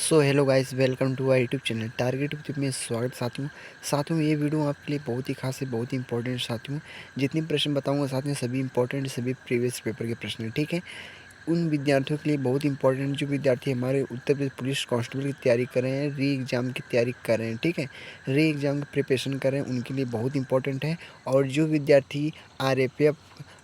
So hello guys, welcome to our YouTube channel target YouTube में स्वागत साथियों ये वीडियो आपके लिए बहुत ही खास है, बहुत ही इंपॉर्टेंट साथियों। जितने प्रश्न बताऊंगा साथ में सभी इंपॉर्टेंट, सभी प्रीवियस पेपर के प्रश्न हैं, ठीक है। उन विद्यार्थियों के लिए बहुत इंपॉर्टेंट जो विद्यार्थी हमारे उत्तर प्रदेश पुलिस कांस्टेबल की तैयारी कर रहे हैं, री एग्ज़ाम की तैयारी कर रहे हैं, ठीक है। री एग्ज़ाम की प्रिपरेशन कर रहे हैं, उनके लिए बहुत इंपॉर्टेंट है। और जो विद्यार्थी आरएपीएफ,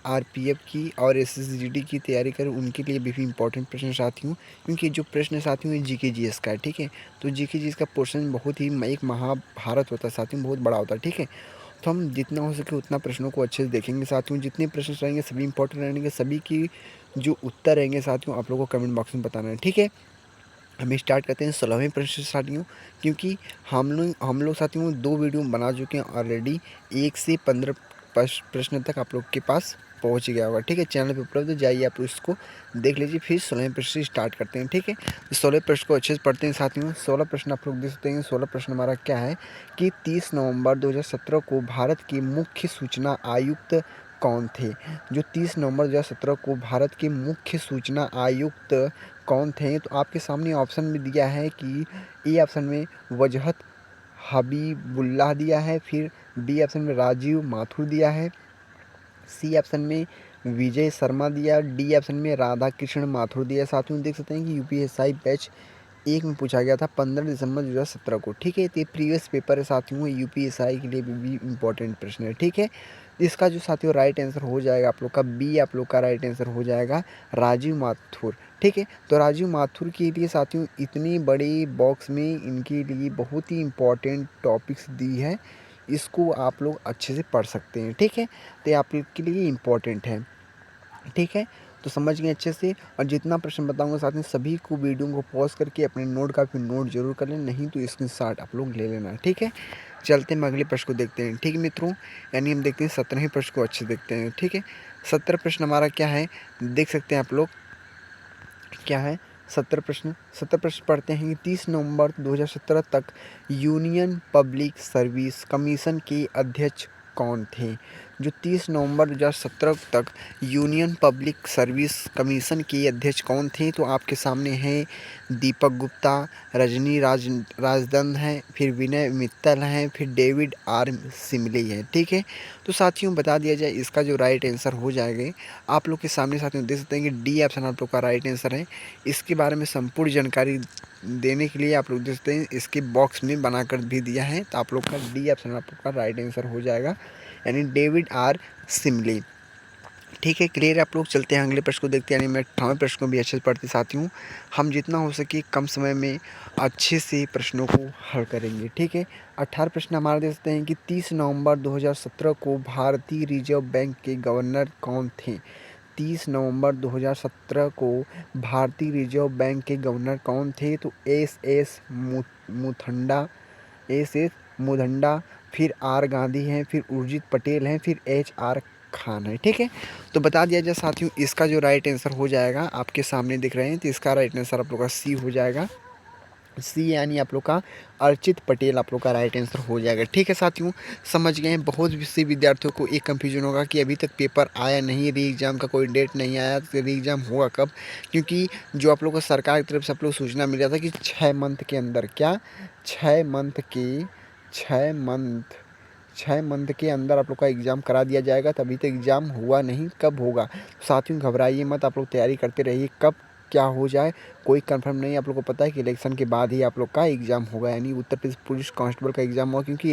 आरपीएफ की और एसएसजीडी की तैयारी करें, उनके लिए भी इंपॉर्टेंट प्रश्न साथियों। क्योंकि जो प्रश्न साथियों ये जीके जीएस का है, ठीक है। तो जीके जीएस का पोर्शन बहुत ही एक महाभारत होता है साथियों, बहुत बड़ा होता है, ठीक है। तो हम जितना हो सके उतना प्रश्नों को अच्छे से देखेंगे साथियों। जितने प्रश्न रहेंगे सभी इंपॉर्टेंट रहेंगे, सभी की जो उत्तर रहेंगे साथियों आप लोगों को कमेंट बॉक्स में बताना है, ठीक है। हम स्टार्ट करते हैं 16वें प्रश्न से साथियों। क्योंकि हम लोग साथियों 2 वीडियो बना चुके हैं ऑलरेडी। 1 से 15 प्रश्न तक आप लोग के पास पहुंच गया होगा, ठीक है। चैनल पे उपलब्ध, जाइए आप इसको देख लीजिए। फिर 16वें प्रश्न से स्टार्ट करते हैं, ठीक है। तो 16 प्रश्न को अच्छे से पढ़ते हैं साथियों। 16 प्रश्न आप लोग देख सकते हैं। 16 प्रश्न हमारा क्या है कि 30 नवंबर 2017 को भारत के मुख्य सूचना आयुक्त कौन थे। जो 30 नवंबर 2017 को भारत के मुख्य सूचना आयुक्त कौन थे, तो आपके सामने ऑप्शन में दिया है कि ए ऑप्शन में वजहत हबीबुल्लाह दिया है, फिर बी ऑप्शन में राजीव माथुर दिया है, सी ऑप्शन में विजय शर्मा दिया, डी ऑप्शन में राधा कृष्ण माथुर दिया। साथियों देख सकते हैं कि यूपीएसआई बैच 1 में पूछा गया था 15 दिसंबर 2017 को, ठीक है। तो ये प्रीवियस पेपर है साथियों, यूपीएसआई के लिए भी इंपॉर्टेंट प्रश्न है, ठीक है। इसका जो साथियों राइट आंसर हो जाएगा आप लोग का बी, आप लोग का राइट आंसर हो जाएगा राजीव माथुर, ठीक है। तो राजीव माथुर के लिए साथियों इतनी बड़ी बॉक्स में इनके लिए बहुत ही इंपॉर्टेंट टॉपिक्स दी है, इसको आप लोग अच्छे से पढ़ सकते हैं, ठीक है। तो ये आप लोग के लिए इम्पोर्टेंट है, ठीक है। तो समझ गए अच्छे से। और जितना प्रश्न बताऊंगा साथ में सभी को वीडियो को पॉज करके अपने नोट का फिर नोट जरूर कर लें, नहीं तो स्क्रीनशॉट आप लोग ले लेना, ठीक है। चलते हैं अगले प्रश्न को देखते हैं, ठीक है मित्रों। यानी हम देखते हैं 17वें प्रश्न को अच्छे देखते हैं, ठीक है। 17 प्रश्न हमारा क्या है देख सकते हैं आप लोग, क्या है 17 प्रश्न। 17 प्रश्न पढ़ते हैं कि 30 नवंबर 2017 तक यूनियन पब्लिक सर्विस कमीशन के अध्यक्ष कौन थे। जो 30 नवंबर 2017 तक यूनियन पब्लिक सर्विस कमीशन के अध्यक्ष कौन थे, तो आपके सामने हैं दीपक गुप्ता, रजनी राजदंड हैं, फिर विनय मित्तल हैं, फिर डेविड आर सिमले हैं, ठीक है। तो साथियों बता दिया जाए इसका जो राइट आंसर हो जाएगा आप लोग के सामने साथियों देख सकते हैं कि डी ऑप्शन आप लोग का राइट आंसर है। इसके बारे में संपूर्ण जानकारी देने के लिए आप लोग देख सकते हैं इसके बॉक्स में बनाकर भी दिया है, तो आप लोग का डी ऑप्शन आप लोग का राइट आंसर हो जाएगा, यानी डेविड आर सिमले, ठीक है। क्लियर है आप लोग। चलते हैं अगले प्रश्न को देखते हैं, यानी मैं 18वें प्रश्न को भी अच्छे से पढ़ते साथियों। हम जितना हो सके कम समय में अच्छे से प्रश्नों को हल करेंगे, ठीक है। 18 प्रश्न हमारे देख सकते हैं कि 30 नवंबर 2017 को भारतीय रिजर्व बैंक के गवर्नर कौन थे। 30 नवंबर 2017 को भारतीय रिजर्व बैंक के गवर्नर कौन थे, तो मुथंडा एस एस मुथंडा, फिर आर गांधी हैं, फिर उर्जित पटेल हैं, फिर एच आर खान है, ठीक है। तो बता दिया जाए साथियों इसका जो राइट आंसर हो जाएगा आपके सामने दिख रहे हैं, तो इसका राइट आंसर आप लोग का सी हो जाएगा। सी यानी आप लोग का अर्चित पटेल आप लोग का राइट आंसर हो जाएगा, ठीक है साथियों। समझ गए हैं। बहुत सी विद्यार्थियों को एक कंफ्यूजन होगा कि अभी तक पेपर आया नहीं, री एग्ज़ाम का कोई डेट नहीं आया, तो री एग्ज़ाम होगा कब। क्योंकि जो आप लोग को सरकार की तरफ से आप लोग सूचना मिल रहा था कि 6 मंथ के अंदर, क्या 6 मंथ के 6 मंथ 6 मंथ के अंदर आप लोग का एग्ज़ाम करा दिया जाएगा। तभी तक एग्ज़ाम हुआ नहीं, कब होगा। साथियों घबराइए मत, आप लोग तैयारी करते रहिए, कब क्या हो जाए कोई कंफर्म नहीं। आप लोग को पता है कि इलेक्शन के बाद ही आप लोग का एग्ज़ाम होगा, यानी उत्तर प्रदेश पुलिस कांस्टेबल का एग्ज़ाम होगा। क्योंकि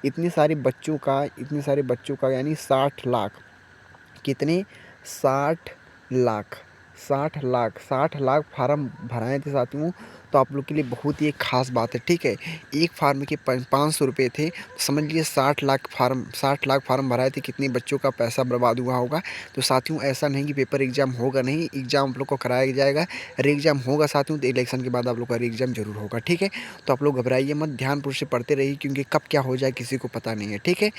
इतने सारे बच्चों का यानी 60 लाख, कितने 60 लाख 60 लाख फार्म भराए थे साथियों। तो आप लोग के लिए बहुत ही एक खास बात है, ठीक है। एक फार्म के 500 रुपये थे, तो समझ लीजिए 60 लाख फार्म भराए थे, कितने बच्चों का पैसा बर्बाद हुआ होगा। तो साथियों ऐसा नहीं कि पेपर एग्ज़ाम होगा नहीं, एग्ज़ाम आप लोग को कराया जाएगा। री एग्ज़ाम होगा साथियों, तो इलेक्शन के बाद आप लोग का री एग्ज़ाम जरूर होगा, ठीक है। तो आप लोग घबराइए मत, ध्यानपूर्वक से पढ़ते रहिए, क्योंकि कब क्या हो जाए किसी को पता नहीं है, ठीक है।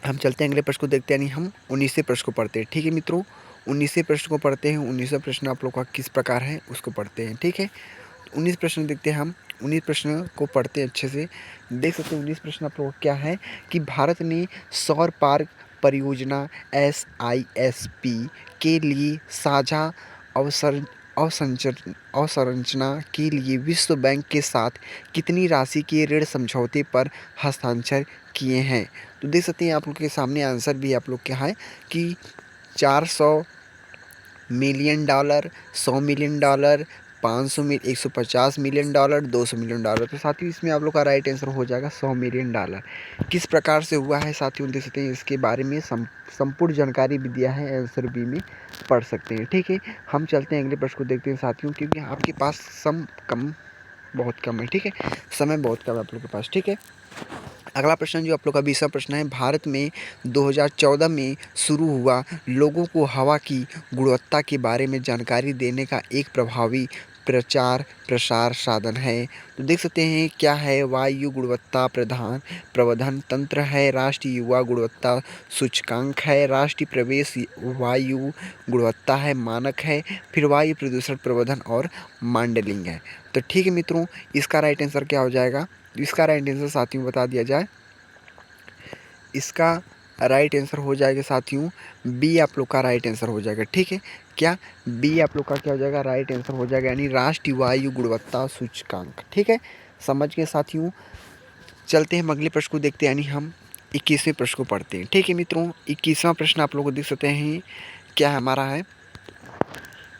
हम चलते हैं अगले प्रश्न को देखते हैं, यानी हम 19वें प्रश्न को पढ़ते हैं, ठीक है मित्रों। 19वें प्रश्न को पढ़ते हैं। 19वां प्रश्न आप लोग का किस प्रकार है उसको पढ़ते हैं, ठीक है। 19 प्रश्न देखते हैं हम। 19 प्रश्न को पढ़ते हैं अच्छे से। देख सकते हैं 19 प्रश्न आप लोग का क्या है कि भारत ने सौर पार्क परियोजना SISP के लिए साझा अवसर अवसंरचना के लिए विश्व बैंक के साथ कितनी राशि के ऋण समझौते पर हस्ताक्षर किए हैं? तो देख सकते हैं आप लोग के सामने आंसर भी आप लोग क्या है कि 400 million dollar, 100 million dollar, 150 million dollar, 200 million dollar. तो साथियों इसमें आप लोग का राइट आंसर हो जाएगा 100 मिलियन डॉलर। किस प्रकार से हुआ है साथियों देख सकते हैं, इसके बारे में संपूर्ण जानकारी भी दिया है, आंसर बी में पढ़ सकते हैं। ठीक है, हम चलते हैं अगले प्रश्न को देखते हैं साथियों, क्योंकि आपके पास बहुत कम है। ठीक है, समय बहुत कम है आप लोग के पास। ठीक है, अगला प्रश्न जो आप लोग का 20वां प्रश्न है, भारत में 2014 में शुरू हुआ लोगों को हवा की गुणवत्ता के बारे में जानकारी देने का एक प्रभावी प्रचार प्रसार साधन है। तो देख सकते हैं क्या है, वायु गुणवत्ता प्रबंधन तंत्र है, राष्ट्रीय युवा गुणवत्ता सूचकांक है, राष्ट्रीय प्रवेश वायु गुणवत्ता है मानक है, फिर वायु प्रदूषण प्रबंधन और मॉडलिंग है। तो ठीक है मित्रों, इसका राइट आंसर क्या हो जाएगा? इसका राइट आंसर साथियों बता दिया जाए, इसका राइट आंसर हो जाएगा साथियों बी आप लोग का राइट आंसर हो जाएगा। ठीक है, क्या बी आप लोग का क्या हो जाएगा? राइट आंसर हो जाएगा, यानी राष्ट्रीय वायु गुणवत्ता सूचकांक। ठीक है, समझ गए साथियों। चलते हैं हम अगले प्रश्न को देखते हैं, यानी हम 21वें प्रश्न को पढ़ते हैं। ठीक है मित्रों, 21वां प्रश्न आप लोग को देख सकते हैं क्या हमारा है।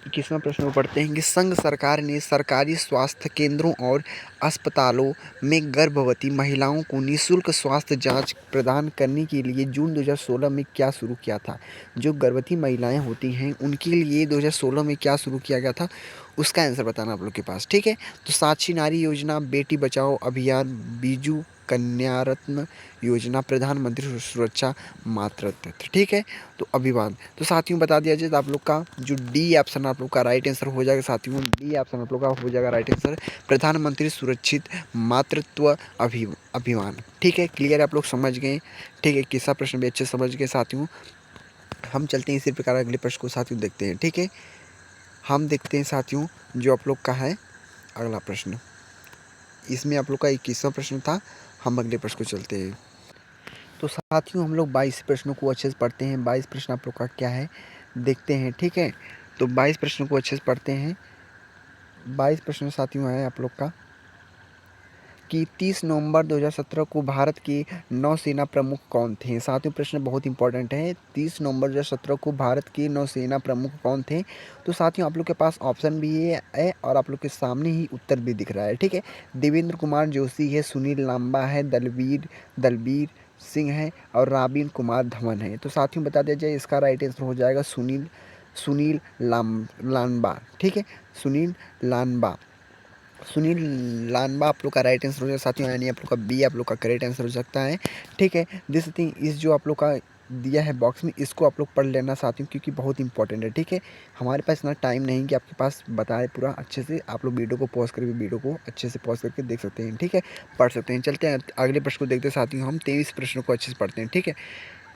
21वां प्रश्न को पढ़ते हैं कि संघ सरकार ने सरकारी स्वास्थ्य केंद्रों और अस्पतालों में गर्भवती महिलाओं को निःशुल्क स्वास्थ्य जांच प्रदान करने के लिए जून 2016 में क्या शुरू किया था? जो गर्भवती महिलाएं होती हैं उनके लिए 2016 में क्या शुरू किया गया था, उसका आंसर बताना आप लोग के पास। ठीक है, तो साक्षी नारी योजना, बेटी बचाओ अभियान, बीजू कन्या रत्न योजना, प्रधानमंत्री सुरक्षा मातृत्व। ठीक है, तो अभियान। तो साथियों बता दिया जाए तो आप लोग का जो डी ऑप्शन आप लोग का राइट आंसर हो जाएगा साथियों, डी ऑप्शन आप लोग का हो जाएगा राइट आंसर, प्रधानमंत्री सुरक्षित मातृत्व अभियान। ठीक है, क्लियर आप लोग समझ गए। ठीक है, किस्सा प्रश्न भी अच्छे समझ गए साथियों। हम चलते हैं इसी प्रकार अगले प्रश्न को साथियों देखते हैं। ठीक है, हम देखते हैं साथियों जो आप लोग का है अगला प्रश्न, इसमें आप लोग का 21वां प्रश्न था। हम अगले प्रश्न को चलते हैं। तो साथियों हम लोग 22 प्रश्नों को अच्छे से पढ़ते हैं। 22 प्रश्न आप लोग का क्या है देखते हैं। ठीक है, तो 22 प्रश्नों को अच्छे से पढ़ते हैं। 22 प्रश्न साथियों है आप लोग का कि 30 नवंबर 2017 को भारत के नौसेना प्रमुख कौन थे? साथियों प्रश्न बहुत इंपॉर्टेंट है। 30 नवंबर 2017 को भारत के नौसेना प्रमुख कौन थे? तो साथियों आप लोग के पास ऑप्शन भी ये है और आप लोग के सामने ही उत्तर भी दिख रहा है। ठीक है, देवेंद्र कुमार जोशी है, सुनील लांबा है, दलबीर सिंह है और राबिन कुमार धवन है। तो साथियों बता दिया जाए इसका राइट आंसर हो जाएगा सुनील लांबा। ठीक है, सुनील लांबा सुनील लांबा आप लोग का राइट आंसर हो जाएगा साथियों, यानी आप लोग का बी आप लोग का करेक्ट आंसर हो सकता है। ठीक है, दिस थिंग इस जो आप लोग का दिया है बॉक्स में, इसको आप लोग पढ़ लेना साथियों, क्योंकि बहुत इंपॉर्टेंट है। ठीक है, हमारे पास इतना टाइम नहीं कि आपके पास बताए पूरा अच्छे से। आप लोग वीडियो को पॉज करके वीडियो को अच्छे से पॉज करके देख सकते हैं। ठीक है, पढ़ सकते हैं। चलते हैं अगले प्रश्न को देखते हैं साथियों, हम 23 प्रश्नों को अच्छे से पढ़ते हैं। ठीक है,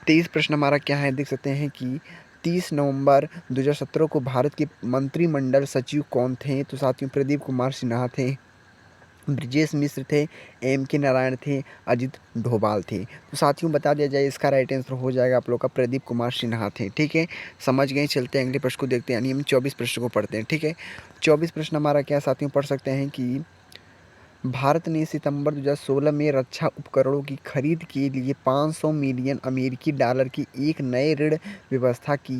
23 प्रश्न हमारा क्या है देख सकते हैं कि 30 नवंबर 2017 को भारत के मंत्रिमंडल सचिव कौन थे? तो साथियों प्रदीप कुमार सिन्हा थे, ब्रजेश मिश्र थे, एम के नारायण थे, अजित डोभाल थे। तो साथियों बता दिया जाए इसका राइट आंसर हो जाएगा आप लोग का प्रदीप कुमार सिन्हा थे। ठीक है, समझ गए। चलते हैं अगले प्रश्न को देखते हैं, यानी हम 24 प्रश्न को पढ़ते हैं। ठीक है, 24 प्रश्न हमारा क्या साथियों पढ़ सकते हैं कि भारत ने सितंबर 2016 में रक्षा उपकरणों की खरीद के लिए 500 मिलियन अमेरिकी डॉलर की एक नए ऋण व्यवस्था की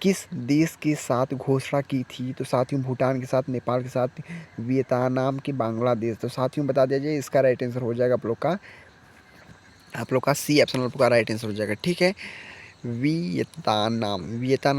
किस देश के साथ घोषणा की थी? तो साथियों भूटान के साथ, नेपाल के साथ, वियतनाम के, बांग्लादेश। तो साथियों बता दिया जाए इसका राइट आंसर हो जाएगा आप लोग का सी ऑप्शन आप लोग का राइट आंसर हो जाएगा। ठीक है, वियतनाम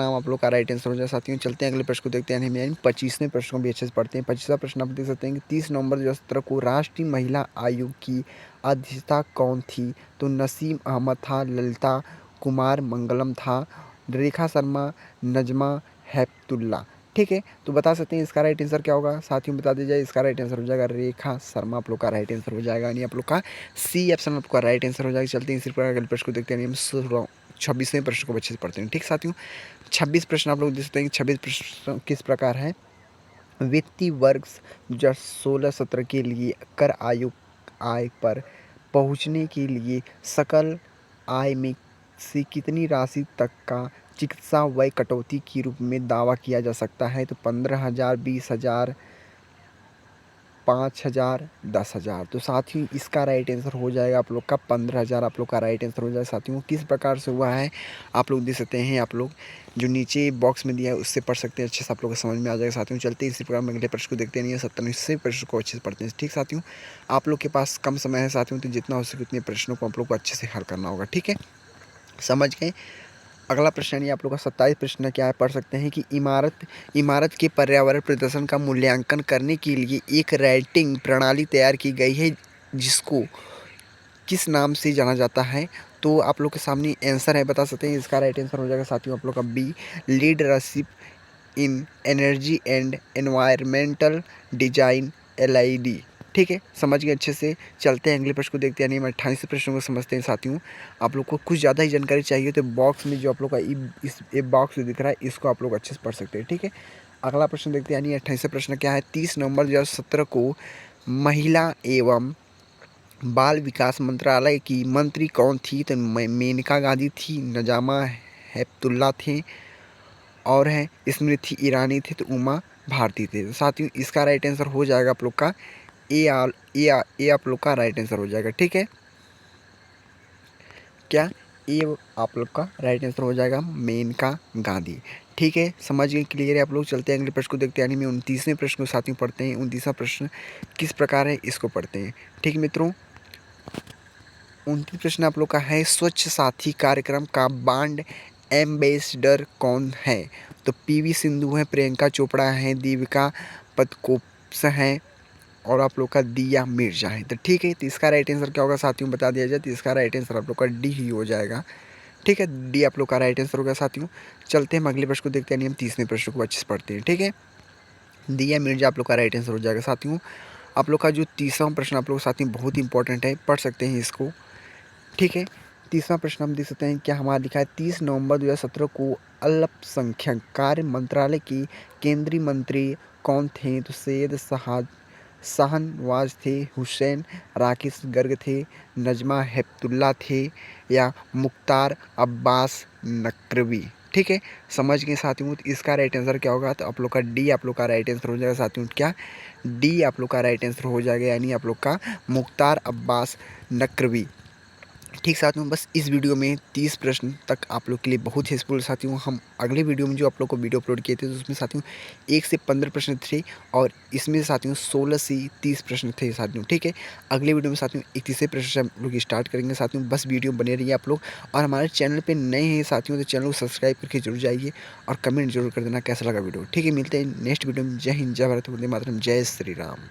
आप लोग का राइट आंसर हो जाएगा साथियों। चलते हैं अगले प्रश्न को देखते हैं, यानी 25वें प्रश्न को भी अच्छे से पढ़ते हैं। 25वां प्रश्न आप देख सकते हैं कि 30 नवंबर 2017 को राष्ट्रीय महिला आयोग की अध्यक्षता कौन थी? तो नसीम अहमद था, ललिता कुमार मंगलम था, रेखा शर्मा, नजमा हेपतुल्ला। ठीक है, तो बता सकते हैं इसका राइट आंसर क्या होगा? साथियों बता दिया जाए इसका राइट आंसर हो जाएगा रेखा शर्मा आप लोग का राइट आंसर हो जाएगा, यानी आप लोग का सी ऑप्शन आप का राइट आंसर हो जाएगा। चलते हैं इसी प्रकार अगले प्रश्न को देखते हैं, हम 26वें प्रश्न को अच्छे से पढ़ते हैं। ठीक साथियों, 26 प्रश्न आप लोग देख सकते हैं। 26 प्रश्न किस प्रकार है? वित्तीय वर्ष 2016-17 के लिए कर आय पर पहुंचने के लिए सकल आय में से कितनी राशि तक का चिकित्सा व्यय कटौती के रूप में दावा किया जा सकता है? तो 15,000, 20,000, 5,000, 10,000। तो साथियों इसका राइट आंसर हो जाएगा आप लोग का 15,000 आप लोग का राइट आंसर हो जाएगा। साथियों किस प्रकार से हुआ है आप लोग देख सकते हैं, आप लोग जो नीचे बॉक्स में दिया है उससे पढ़ सकते हैं, अच्छे से आप लोग को समझ में आ जाएगा। साथियों चलते इसी प्रकार में अगले प्रश्न को देखते नहीं है, 97 प्रश्न को अच्छे से पढ़ते हैं। ठीक साथियों, आप लोग के पास कम समय है साथियों, तो जितना हो सके उतने प्रश्नों को आप लोग को अच्छे से हल करना होगा। ठीक है, समझ गए। अगला प्रश्न यानी आप लोग का 27 प्रश्न क्या है, पढ़ सकते हैं कि इमारत के पर्यावरण प्रदर्शन का मूल्यांकन करने के लिए एक रेटिंग प्रणाली तैयार की गई है, जिसको किस नाम से जाना जाता है? तो आप लोग के सामने आंसर है, बता सकते हैं। इसका राइट आंसर हो जाएगा साथियों आप लोग का बी, leadership in energy and environmental design, LID। ठीक है, समझ गए अच्छे से। चलते हैं अगले प्रश्न को देखते हैं, यानी हम 28 प्रश्नों को समझते हैं साथियों। आप लोग को कुछ ज़्यादा ही जानकारी चाहिए तो बॉक्स में जो आप लोग का इस बॉक्स दिख रहा है इसको आप लोग अच्छे से पढ़ सकते हैं। ठीक है, अगला प्रश्न देखते हैं, यानी 28 प्रश्न क्या है। 30 नवंबर 2017 को महिला एवं बाल विकास मंत्रालय की मंत्री कौन थी? तो मेनका गांधी थी, नजामा हेपतुल्ला थे, और है स्मृति ईरानी थी, तो उमा भारती थे। तो साथियों इसका राइट आंसर हो जाएगा आप लोग का ए आप लोग का राइट आंसर हो जाएगा। ठीक है, क्या ए आप लोग का राइट आंसर हो जाएगा, मेनका गांधी। ठीक है, समझ गए, क्लियर है आप लोग। चलते हैं अगले प्रश्न को देखते हैं, यानी में 29वें प्रश्न को साथियों पढ़ते हैं। 29वां प्रश्न किस प्रकार है इसको पढ़ते हैं। ठीक मित्रों, 29 प्रश्न आप लोग का है, स्वच्छ साथी कार्यक्रम का ब्रांड एम्बेसडर कौन है? तो PV सिंधु है, प्रियंका चोपड़ा है, दीपिका पदकोपस है, और आप लोग का दिया मिर्जा है। तो ठीक है, तो इसका राइट आंसर क्या होगा साथियों बता दिया जाए, तो इसका राइट आंसर आप लोग का डी ही हो जाएगा। ठीक है, डी आप लोग का राइट आंसर होगा साथियों। चलते हैं हम अगले प्रश्न को देखते हैं, हम 30वें प्रश्न को अच्छे से पढ़ते हैं। ठीक है, दिया मिर्जा आप लोग का राइट आंसर हो जाएगा साथियों। आप लोग का जो 30वां प्रश्न आप लोग साथियों बहुत इंपॉर्टेंट है, पढ़ सकते हैं इसको। ठीक है, 30वां प्रश्न हम देख सकते हैं, क्या हमारा लिखा है, 30 नवंबर 2017 को अल्पसंख्यक कार्य मंत्रालय की केंद्रीय मंत्री कौन थे? तो सैयद शाहनवाज थे, हुसैन राकिस गर्ग थे, नजमा हेपतुल्ला थे, या मुख्तार अब्बास नकवी। ठीक है, समझ गए साथियों। तो इसका राइट आंसर क्या होगा, तो आप लोग का डी आप लोग का राइट आंसर हो जाएगा साथियों। क्या डी आप लोग का राइट आंसर हो जाएगा, यानी आप लोग का मुख्तार अब्बास नकवी। ठीक साथियों, बस इस वीडियो में 30 प्रश्न तक आप लोग के लिए बहुत हेल्पफुल साथियों। हम अगले वीडियो में जो आप लोग को वीडियो अपलोड किए थे तो उसमें साथियों 1 से 15 प्रश्न थे, और इसमें साथियों 16 से 30 प्रश्न थे साथियों। ठीक है, अगले वीडियो में साथियों 31वें प्रश्न से हम लोग स्टार्ट करेंगे साथियों। बस वीडियो बने रहिए आप लोग, और हमारे चैनल पर नए हैं साथियों तो चैनल को सब्सक्राइब करके जरूर जाइए, और कमेंट जरूर कर देना कैसा लगा वीडियो। ठीक है, मिलते हैं नेक्स्ट वीडियो में। जय हिंद, जय भारत, वंदे मातरम, जय श्री राम।